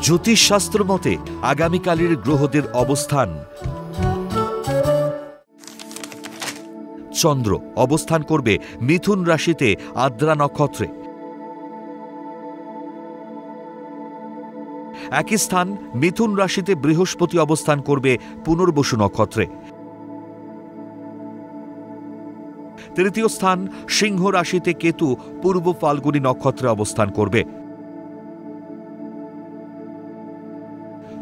জ্যোতিষশাস্ত্র মতে আগামীকালের গ্রহদের অবস্থান: চন্দ্র অবস্থান করবে মিথুন রাশিতে আদ্রা নক্ষত্রে। একই স্থান মিথুন রাশিতে বৃহস্পতি অবস্থান করবে পুনর্বসু নক্ষত্রে। তৃতীয় স্থান সিংহ রাশিতে কেতু পূর্ব ফাল্গুনী নক্ষত্রে অবস্থান করবে।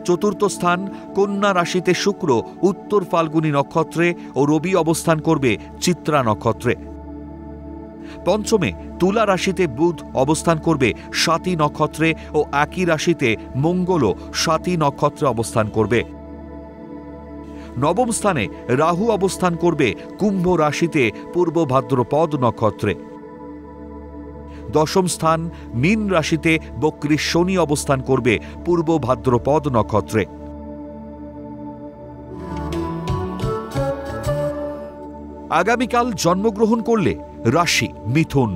চতুর্থ স্থান কন্যা রাশিতে শুক্র উত্তর ফাল্গুনী নক্ষত্রে ও রবি অবস্থান করবে চিত্রা নক্ষত্রে। পঞ্চমে তুলা রাশিতে বুধ অবস্থান করবে স্বাতী নক্ষত্রে ও একই রাশিতে মঙ্গলও স্বাতী নক্ষত্রে অবস্থান করবে। নবম স্থানে রাহু অবস্থান করবে কুম্ভ রাশিতে পূর্ব ভাদ্রপদ নক্ষত্রে। দশম স্থান মীন রাশিতে বক্রী শনি অবস্থান করবে পূর্ব ভাদ্রপদ নক্ষত্রে। আগামীকাল জন্মগ্রহণ করলে রাশি মিথুন,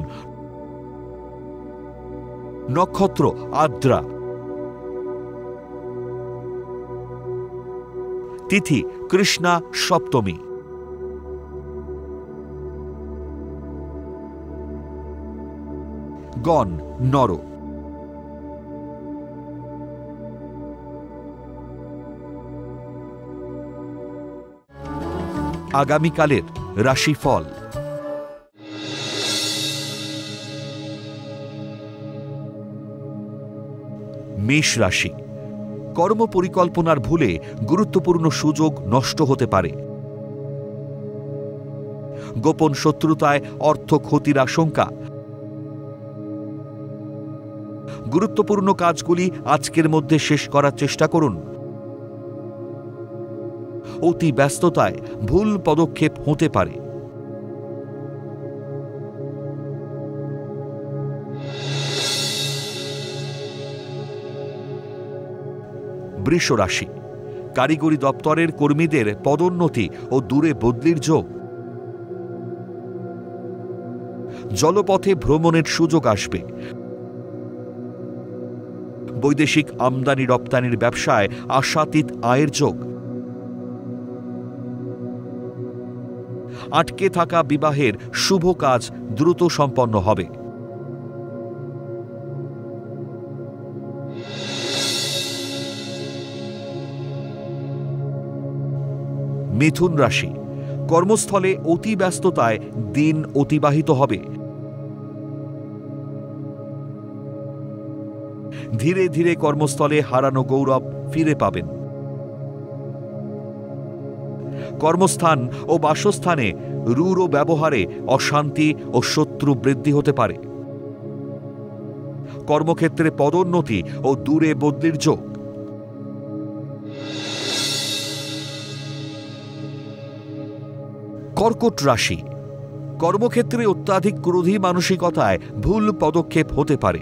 নক্ষত্র আদ্রা, তিথি কৃষ্ণা সপ্তমী, গণ নর। আগামীকালের রাশিফল: মেষ রাশি, কর্ম পরিকল্পনার ভুলে গুরুত্বপূর্ণ সুযোগ নষ্ট হতে পারে। গোপন শত্রুতায় অর্থ ক্ষতির আশঙ্কা। গুরুত্বপূর্ণ কাজগুলি আজকের মধ্যে শেষ করার চেষ্টা করুন। অতি ব্যস্ততায় ভুল পদক্ষেপ হতে পারে। বৃষ রাশি, কারিগরি দপ্তরের কর্মীদের পদোন্নতি ও দূরে বদলির যোগ। জলপথে ভ্রমণের সুযোগ আসবে। বৈদেশিক আমদানি রপ্তানির ব্যবসায় আশাতীত আয়ের যোগ। আটকে থাকা বিবাহের শুভ কাজ দ্রুত সম্পন্ন হবে। মিথুন রাশি, কর্মস্থলে অতি ব্যস্ততায় দিন অতিবাহিত হবে। ধীরে ধীরে কর্মস্থলে হারানো গৌরব ফিরে পাবেন। কর্মস্থান ও বাসস্থানে রূঢ় ব্যবহারে অশান্তি ও শত্রু বৃদ্ধি হতে পারে। কর্মক্ষেত্রে পদোন্নতি ও দূরে বদলির যোগ। কর্কট রাশি, কর্মক্ষেত্রে অত্যাধিক ক্রোধী মানসিকতায় ভুল পদক্ষেপ হতে পারে।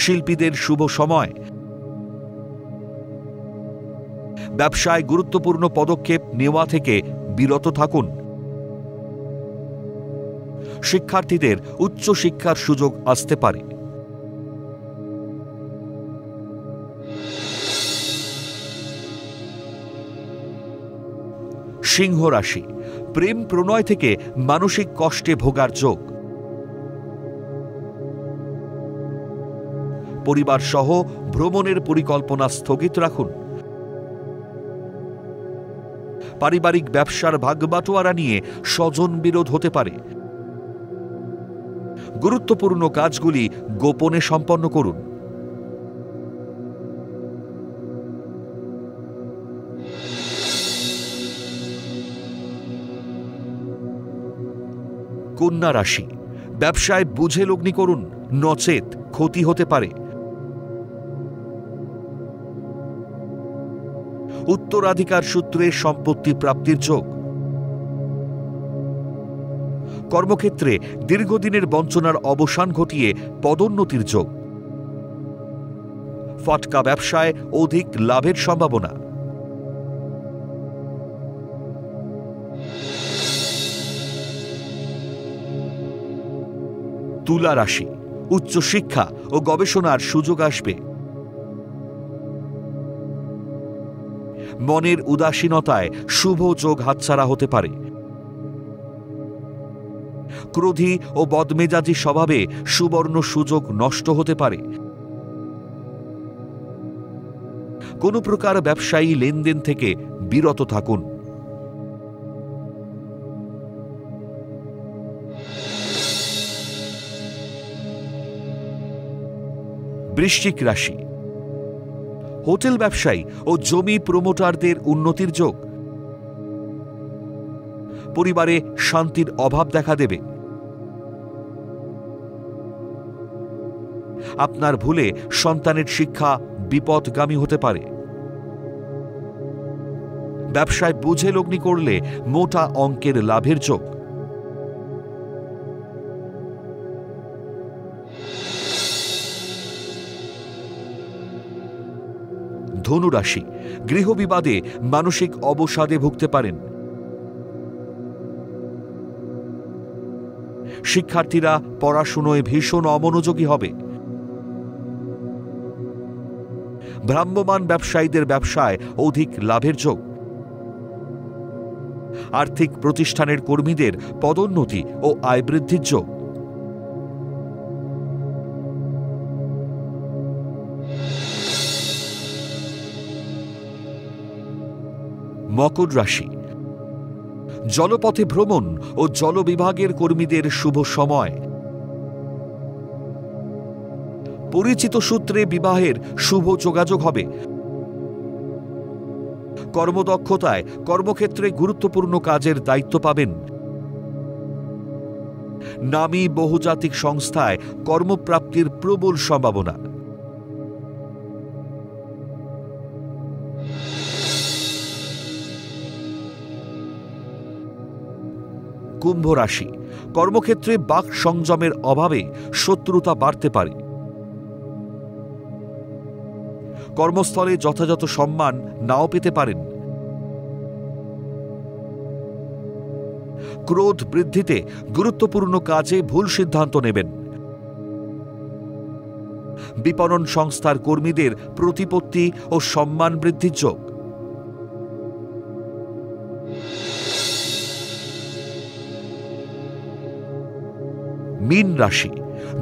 শিল্পীদের শুভ সময়। ব্যবসায় গুরুত্বপূর্ণ পদক্ষেপ নেওয়া থেকে বিরত থাকুন। শিক্ষার্থীদের উচ্চ শিক্ষার সুযোগ আসতে পারে। সিংহ রাশি, প্রেম প্রণয় থেকে মানসিক কষ্টে ভোগার যোগ। পরিবার সহ ভ্রমণের পরিকল্পনা স্থগিত রাখুন। পারিবারিক ব্যবসার ভাগবাটোয়ারা নিয়ে স্বজন বিরোধ হতে পারে। গুরুত্বপূর্ণ কাজগুলি গোপনে সম্পন্ন করুন। কন্যা রাশি, ব্যবসায় বুঝে লগ্নি করুন, নচেত ক্ষতি হতে পারে। উত্তরাধিকার সূত্রে সম্পত্তি প্রাপ্তির যোগ। কর্মক্ষেত্রে দীর্ঘদিনের বঞ্চনার অবসান ঘটিয়ে পদোন্নতির যোগ। ফাটকা ব্যবসায় অধিক লাভের সম্ভাবনা। তুলা রাশি, উচ্চশিক্ষা ও গবেষণার সুযোগ আসবে। মনের উদাসীনতায় শুভ যোগ হাতছাড়া হতে পারে। ক্রোধী ও বদমেজাজি স্বভাবে সুবর্ণ সুযোগ নষ্ট হতে পারে। কোনো প্রকার ব্যবসায়ী লেনদেন থেকে বিরত থাকুন। বৃশ্চিক রাশি, হোটেল ব্যবসায়ী ও জমি প্রমোটারদের উন্নতির যোগ। পরিবারে শান্তির অভাব দেখা দেবে। আপনার ভুলে সন্তানের শিক্ষা বিপদগামী হতে পারে। ব্যবসায় বুঝে লগ্নি করলে মোটা অঙ্কের লাভের যোগ। ধনু রাশি, গৃহবিবাদে মানসিক অবসাদে ভুগতে পারেন। শিক্ষার্থীরা পড়াশুনোয় ভীষণ অমনোযোগী হবে। ভ্রাম্যমাণ ব্যবসায়ীদের ব্যবসায় অধিক লাভের যোগ। আর্থিক প্রতিষ্ঠানের কর্মীদের পদোন্নতি ও আয় বৃদ্ধির যোগ। মকর রাশি, জলপথে ভ্রমণ ও জলবিভাগের কর্মীদের শুভ সময়। পরিচিত সূত্রে বিবাহের শুভ যোগাযোগ হবে। কর্মদক্ষতায় কর্মক্ষেত্রে গুরুত্বপূর্ণ কাজের দায়িত্ব পাবেন। নামী বহুজাতিক সংস্থায় কর্মপ্রাপ্তির প্রবল সম্ভাবনা। কুম্ভ রাশি, কর্মক্ষেত্রে বাক সংযমের অভাবে শত্রুতা বাড়তে পারে। কর্মস্থলে যথাযথ সম্মান নাও পেতে পারেন। ক্রোধ বৃদ্ধিতে গুরুত্বপূর্ণ কাজে ভুল সিদ্ধান্ত নেবেন। বিপণন সংস্থার কর্মীদের প্রতিপত্তি ও সম্মান বৃদ্ধির যোগ। মীন রাশি,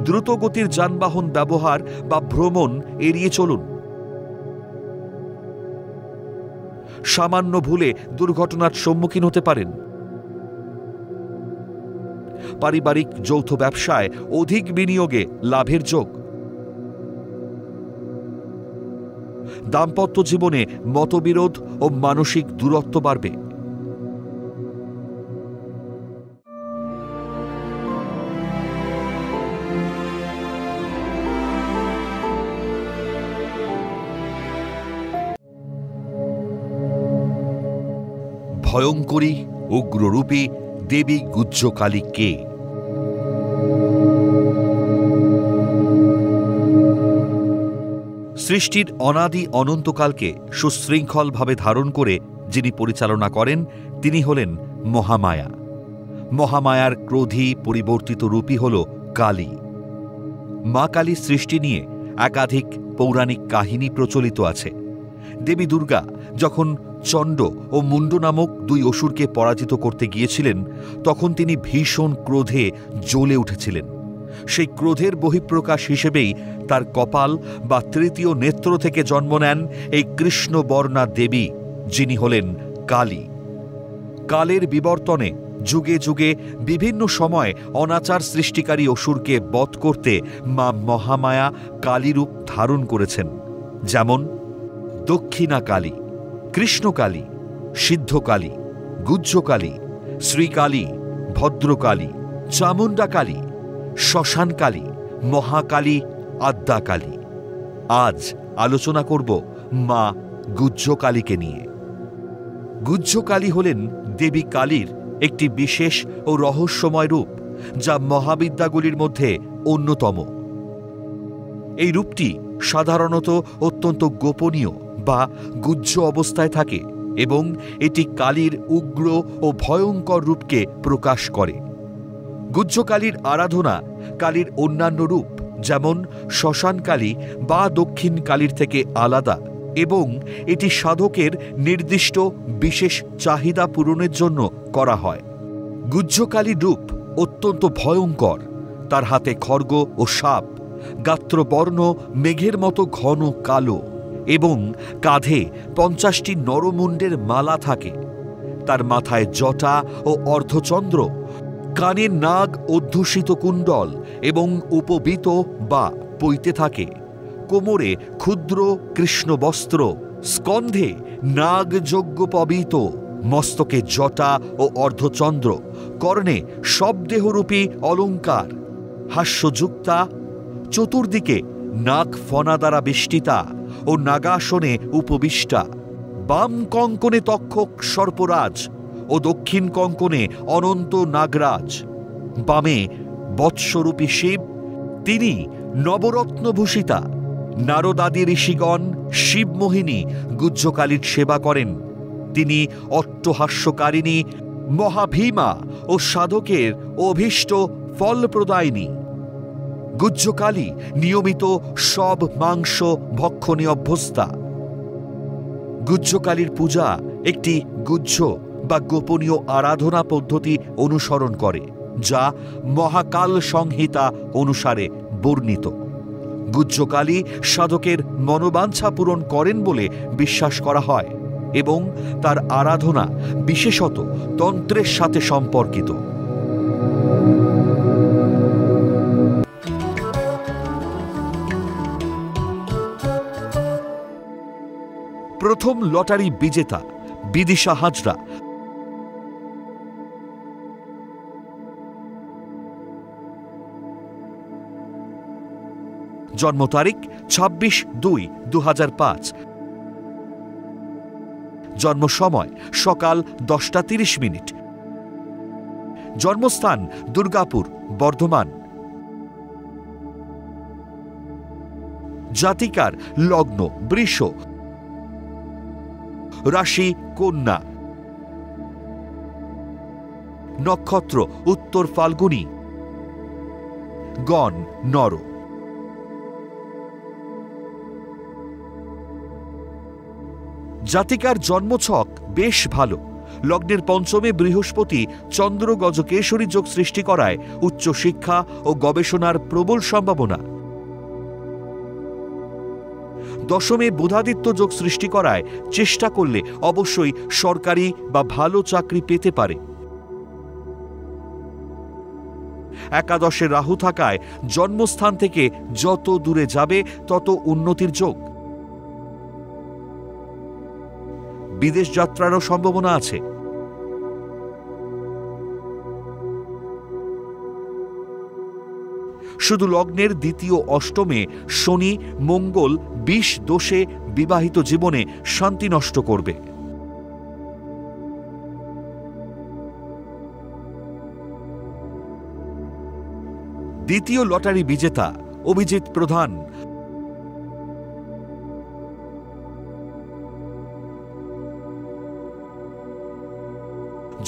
দ্রুতগতির যানবাহন ব্যবহার বা ভ্রমণ এড়িয়ে চলুন। সামান্য ভুলে দুর্ঘটনার সম্মুখীন হতে পারেন। পারিবারিক যৌথ ব্যবসায় অধিক বিনিয়োগে লাভের যোগ। দাম্পত্য জীবনে মতবিরোধ ও মানসিক দূরত্ব বাড়বে। ভয়ঙ্করী উগ্ররূপী দেবী গুহ্যকালী কে? সৃষ্টির অনাদি অনন্তকালকে সুশৃঙ্খলভাবে ধারণ করে যিনি পরিচালনা করেন তিনি হলেন মহামায়া। মহামায়ার ক্রোধী পরিবর্তিত রূপই হল কালী। মা কালীর সৃষ্টি নিয়ে একাধিক পৌরাণিক কাহিনী প্রচলিত আছে। দেবী দুর্গা যখন চণ্ড ও মুণ্ড নামক দুই অসুরকে পরাজিত করতে গিয়েছিলেন তখন তিনি ভীষণ ক্রোধে জ্বলে উঠেছিলেন। সেই ক্রোধের বহিঃপ্রকাশ হিসেবেই তার কপাল বা তৃতীয় নেত্র থেকে জন্ম নেন এই কৃষ্ণবর্ণা দেবী, যিনি হলেন কালী। কালের বিবর্তনে যুগে যুগে বিভিন্ন সময় অনাচার সৃষ্টিকারী অসুরকে বধ করতে মা মহামায়া কালীরূপ ধারণ করেছেন। যেমন দক্ষিণা কালী, কৃষ্ণকালী, সিদ্ধকালী, গুহ্যকালী, শ্রীকালী, ভদ্রকালী, চামুণ্ডা কালী, শ্মশান কালী, মহাকালী, আদ্যাকালী। আজ আলোচনা করব মা গুহ্যকালীকে নিয়ে। গুহ্যকালী হলেন দেবী কালীর একটি বিশেষ ও রহস্যময় রূপ, যা মহাবিদ্যাগুলির মধ্যে অন্যতম। এই রূপটি সাধারণত অত্যন্ত গোপনীয় বা গুহ্য অবস্থায় থাকে এবং এটি কালীর উগ্র ও ভয়ঙ্কর রূপকে প্রকাশ করে। গুহ্যকালীর আরাধনা কালীর অন্যান্য রূপ যেমন শ্মশানকালী বা দক্ষিণ কালীর থেকে আলাদা এবং এটি সাধকের নির্দিষ্ট বিশেষ চাহিদা পূরণের জন্য করা হয়। গুহ্যকালীর রূপ অত্যন্ত ভয়ঙ্কর। তার হাতে খড়গ ও সাপ, গাত্রবর্ণ মেঘের মতো ঘন কালো এবং কাঁধে 50টি নরমুণ্ডের মালা থাকে। তার মাথায় জটা ও অর্ধচন্দ্র, কানে নাগ অধ্যুষিত কুণ্ডল এবং উপবীত বা পৈতে থাকে। কোমরে ক্ষুদ্র কৃষ্ণ বস্ত্র, স্কন্ধে নাগ যজ্ঞোপবীত, মস্তকে জটা ও অর্ধচন্দ্র, কর্ণে শবদেহরূপী অলঙ্কার, হাস্যযুক্তা, চতুর্দিকে নাগ ফনা দ্বারা বেষ্টিতা ও নাগাসনে উপবিষ্টা। বাম কঙ্কনে তক্ষক সর্পরাজ ও দক্ষিণ কঙ্কনে অনন্ত নাগরাজ। বামে বৎসরূপী শিব, তিনি নবরত্নভূষিতা। নারদাদি ঋষিগণ শিবমোহিনী গুহ্যকালীর সেবা করেন। তিনি অট্টহাস্যকারিণী, মহাভীমা ও সাধকের অভীষ্ট ফলপ্রদায়িনী। গুহ্যকালী নিয়মিত সব মাংস ভক্ষণে অভ্যস্তা। গুহ্যকালীর পূজা একটি গুহ্য বা গোপনীয় আরাধনা পদ্ধতি অনুসরণ করে, যা মহাকাল সংহিতা অনুসারে বর্ণিত। গুহ্যকালী সাধকের মনোবাঞ্ছা পূরণ করেন বলে বিশ্বাস করা হয় এবং তার আরাধনা বিশেষত তন্ত্রের সাথে সম্পর্কিত। প্রথম লটারি বিজেতা বিদিশা হাজরা। জন্ম তারিখ 26/2/2005। জন্ম সময় সকাল 10:30। জন্মস্থান দুর্গাপুর, বর্ধমান। জাতিকার লগ্ন বৃষ, রাশি কন্যা, নক্ষত্র উত্তর ফাল্গুনী, গণ নর। জাতিকার জন্মছক বেশ ভালো। লগ্নের পঞ্চমে বৃহস্পতি চন্দ্র গজকেশরী যোগ সৃষ্টি করায় উচ্চশিক্ষা ও গবেষণার প্রবল সম্ভাবনা। দশমে বুধাদিত্য যোগ সৃষ্টি করায় চেষ্টা করলে অবশ্যই সরকারি বা ভালো চাকরি পেতে পারে। একাদশে রাহু থাকায় জন্মস্থান থেকে যত দূরে যাবে তত উন্নতির যোগ। বিদেশ যাত্রারও সম্ভাবনা আছে। শুধু লগ্নের দ্বিতীয় অষ্টমে শনি মঙ্গল 20 দোষে বিবাহিত জীবনে শান্তি নষ্ট করবে। দ্বিতীয় লটারি বিজেতা অভিজিৎ প্রধান।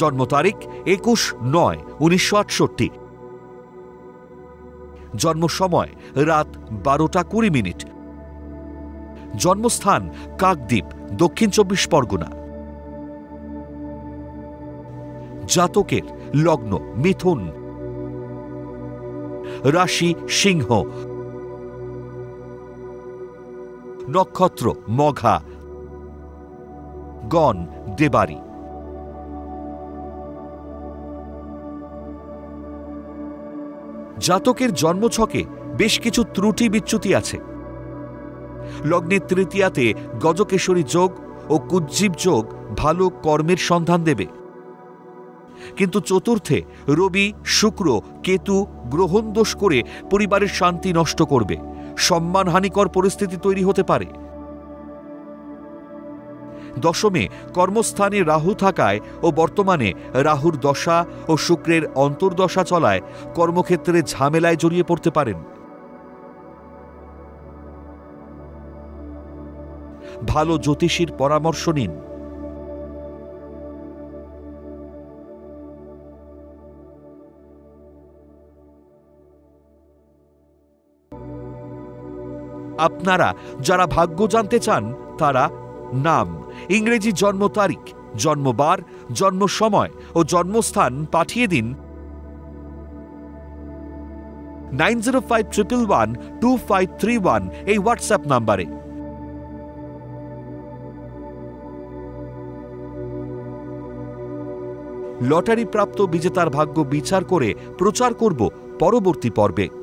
জন্ম তারিখ 21/9/1968। জন্ম সময় রাত 12:20। জন্মস্থান কাকদ্বীপ, দক্ষিণ 24 পরগনা। জাতকের লগ্ন মিথুন, রাশি সিংহ, নক্ষত্র মঘা, গণ দেবারি। জাতকের জন্মছকে বেশ কিছু ত্রুটি বিচ্যুতি আছে। লগ্নের তৃতীয়াতে গজকেশরী যোগ ও কুজ্জীব যোগ ভালো কর্মের সন্ধান দেবে, কিন্তু চতুর্থে রবি শুক্র কেতু গ্রহণ দোষ করে পরিবারের শান্তি নষ্ট করবে। সম্মানহানিকর পরিস্থিতি তৈরি হতে পারে। দশমে কর্মস্থানে রাহু থাকায় ও বর্তমানে রাহুর দশা ও শুক্রের অন্তর্দশা চলায় কর্মক্ষেত্রে ঝামেলায় জড়িয়ে পড়তে পারেন। ভালো জ্যোতিষীর পরামর্শ নিন। আপনারা যারা ভাগ্য জানতে চান তারা নাম, ইংরেজি জন্ম তারিখ, জন্মবার, জন্ম সময় ও জন্মস্থান পাঠিয়ে দিন 9051112531 এই হোয়াটসঅ্যাপ নাম্বারে। লটারি প্রাপ্ত বিজেতার ভাগ্য বিচার করে প্রচার করব পরবর্তী পর্বে।